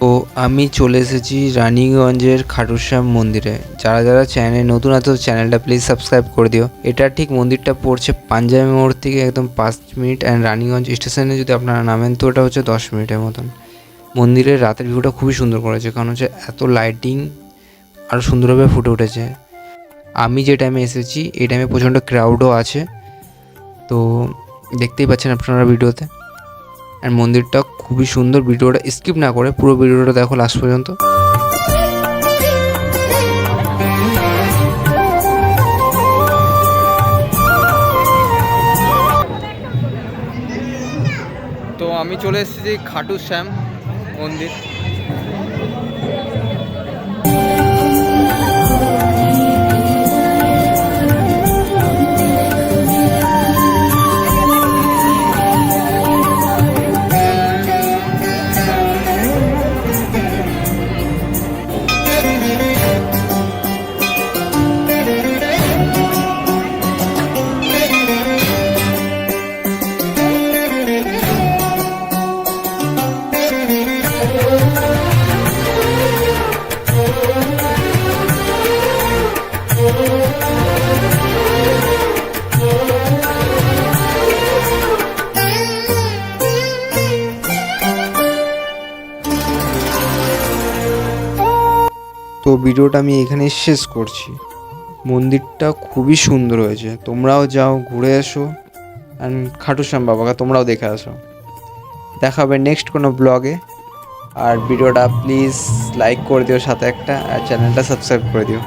তো আমি চলে এসেছি রানীগঞ্জের খাটুশ্যাম মন্দিরে। যারা যারা চ্যানেলে নতুন আছো চ্যানেলটা প্লিজ সাবস্ক্রাইব করে দিও। এটা ঠিক মন্দিরটা পড়ছে পাঞ্জাবি মোড় থেকে একদম 5 মিনিট, অ্যান্ড রানীগঞ্জ স্টেশনে যদি আপনারা নামেন তো এটা হচ্ছে 10 মিনিটের মতন। মন্দিরের রাতের ভিউটা খুবই সুন্দর করেছে, কারণ হচ্ছে এত লাইটিং আরও সুন্দরভাবে ফুটে উঠেছে। আমি যে টাইমে এসেছি এই টাইমে প্রচণ্ড ক্রাউডও আছে, তো দেখতেই পাচ্ছেন আপনারা ভিডিওতে। আর মন্দিরটা খুবই সুন্দর, ভিডিওটা স্কিপ না করে পুরো ভিডিওটা দেখো লাস্ট পর্যন্ত। তো আমি চলে এসেছি খাটুশ্যাম মন্দির। তো ভিডিওটা আমি এখানে শেষ করছি। মন্দিরটা খুবই সুন্দর হয়েছে, তোমরাও যাও ঘুরে এসো, অ্যান্ড খাটুশ্যাম বাবাকে তোমরাও দেখে আসো। দেখা হবে নেক্সট কোনো ব্লগে। আর ভিডিওটা প্লিজ লাইক করে দিও সাথে একটা, আর চ্যানেলটা সাবস্ক্রাইব করে দিও।